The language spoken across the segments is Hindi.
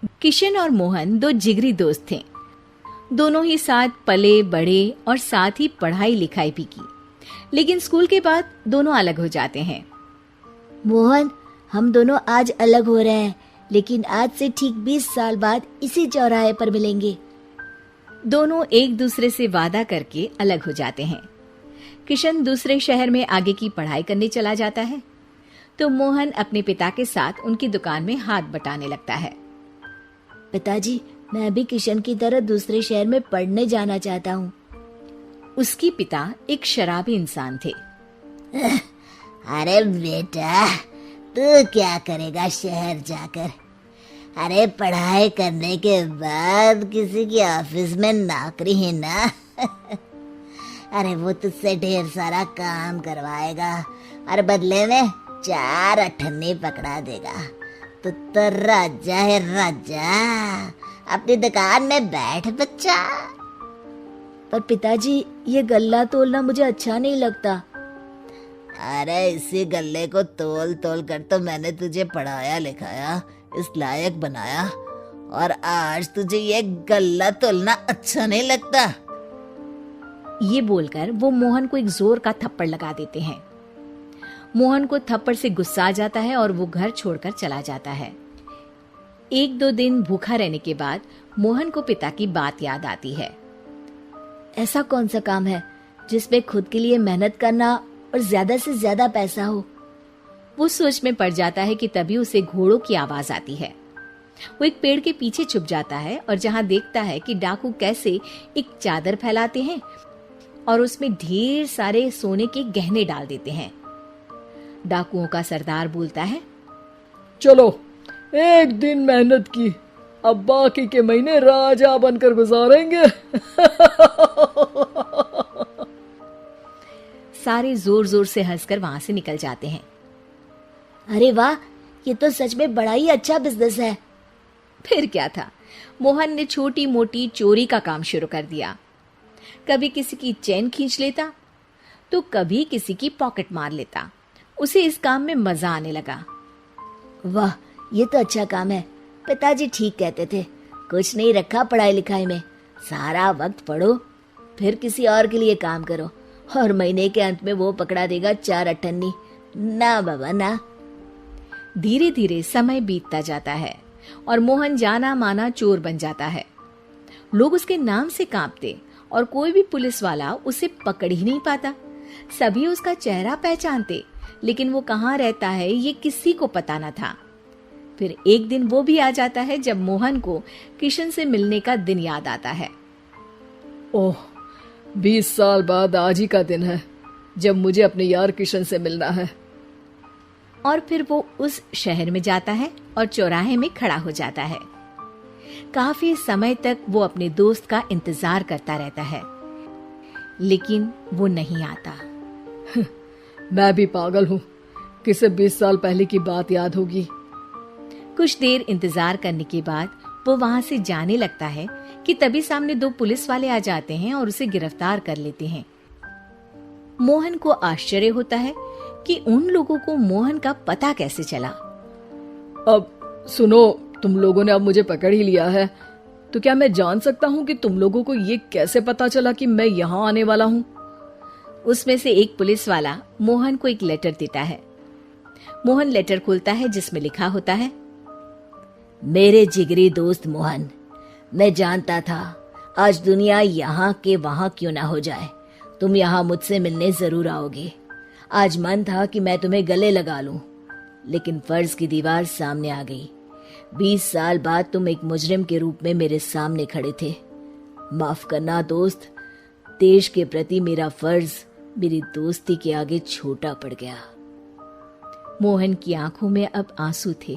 किशन और मोहन दो जिगरी दोस्त थे। दोनों ही साथ पले बड़े और साथ ही पढ़ाई लिखाई भी की, लेकिन स्कूल के बाद दोनों अलग हो जाते हैं। मोहन, हम दोनों आज अलग हो रहे हैं, लेकिन आज से ठीक 20 साल बाद इसी चौराहे पर मिलेंगे। दोनों एक दूसरे से वादा करके अलग हो जाते हैं। किशन दूसरे शहर में आगे की पढ़ाई करने चला जाता है, तो मोहन अपने पिता के साथ उनकी दुकान में हाथ बटाने लगता है। पिताजी, मैं भी किशन की तरह दूसरे शहर में पढ़ने जाना चाहता हूँ। उसके पिता एक शराबी इंसान थे। अरे बेटा, तू क्या करेगा शहर जाकर? अरे पढ़ाई करने के बाद किसी की ऑफिस में नौकरी है ना। अरे वो तुझसे ढेर सारा काम करवाएगा और बदले में 4 अठन्नी पकड़ा देगा। तो राजा है राजा, अपनी दुकान में बैठ बच्चा। पर पिताजी, ये गल्ला तोलना मुझे अच्छा नहीं लगता। अरे इसी गल्ले को तोल तोल कर तो मैंने तुझे पढ़ाया लिखाया, इस लायक बनाया, और आज तुझे ये गल्ला तोलना अच्छा नहीं लगता। ये बोलकर वो मोहन को एक जोर का थप्पड़ लगा देते हैं। मोहन को थप्पड़ से गुस्सा आ जाता है और वो घर छोड़कर चला जाता है। 1-2 दिन भूखा रहने के बाद मोहन को पिता की बात याद आती है। ऐसा कौन सा काम है जिसमें खुद के लिए मेहनत करना और ज्यादा से ज्यादा पैसा हो? वो सोच में पड़ जाता है कि तभी उसे घोड़ों की आवाज आती है। वो एक पेड़ के पीछे छुप जाता है और जहां देखता है कि डाकू कैसे एक चादर फैलाते हैं और उसमें ढेर सारे सोने के गहने डाल देते हैं। डाकुओं का सरदार बोलता है, चलो, एक दिन मेहनत की, अब बाकी के महीने राजा बनकर गुजारेंगे। सारे जोर जोर से हंसकर वहां से निकल जाते हैं। अरे वाह, ये तो सच में बड़ा ही अच्छा बिजनेस है। फिर क्या था, मोहन ने छोटी मोटी चोरी का काम शुरू कर दिया। कभी किसी की चेन खींच लेता तो कभी किसी की पॉकेट मार लेता। उसे इस काम में मजा आने लगा। वाह, ये तो अच्छा काम है। पिताजी ठीक कहते थे, कुछ नहीं रखा पढ़ाई लिखाई में, सारा वक्त पढ़ो, फिर किसी और के लिए काम करो, और महीने के अंत में वो पकड़ा देगा 4 अठन्नी। ना बाबा ना। धीरे धीरे समय बीतता जाता है और मोहन जाना माना चोर बन जाता है। लोग उसके नाम से कांपते और कोई भी पुलिस वाला उसे पकड़ ही नहीं पाता। सभी उसका चेहरा पहचानते, लेकिन वो कहाँ रहता है ये किसी को पता न था। फिर एक दिन वो भी आ जाता है जब मोहन को किशन से मिलने का दिन याद आता है। ओह, 20 साल बाद आज ही का दिन है जब मुझे अपने यार किशन से मिलना है। और फिर वो उस शहर में जाता है और चौराहे में खड़ा हो जाता है। काफी समय तक वो अपने दोस्त का इंतजार करता रहता है, लेकिन वो नहीं आता। मैं भी पागल हूँ, किसे 20 साल पहले की बात याद होगी। कुछ देर इंतजार करने के बाद वो वहां से जाने लगता है कि तभी सामने 2 पुलिस वाले आ जाते हैं और उसे गिरफ्तार कर लेते हैं। मोहन को आश्चर्य होता है कि उन लोगों को मोहन का पता कैसे चला। अब सुनो, तुम लोगों ने अब मुझे पकड़ ही लिया है, तो क्या मैं जान सकता हूँ कि तुम लोगों को ये कैसे पता चला कि मैं यहाँ आने वाला हूँ? उसमें से एक पुलिस वाला मोहन को एक लेटर देता है। मोहन लेटर खोलता है जिसमें लिखा होता है, मेरे जिगरी दोस्त मोहन, मैं जानता था आज दुनिया यहाँ के वहां क्यों ना हो जाए, तुम यहाँ मुझसे मिलने जरूर आओगे। आज मन था कि मैं तुम्हें गले लगा लूं, लेकिन फर्ज की दीवार सामने आ गई। 20 साल बाद तुम एक मुजरिम के रूप में मेरे सामने खड़े थे। माफ करना दोस्त, देश के प्रति मेरा फर्ज मेरी दोस्ती के आगे छोटा पड़ गया। मोहन की आंखों में अब आंसू थे।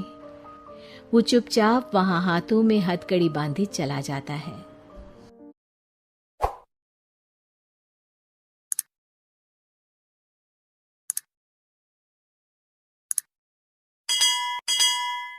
वो चुपचाप वहां हाथों में हथकड़ी बांधे चला जाता है।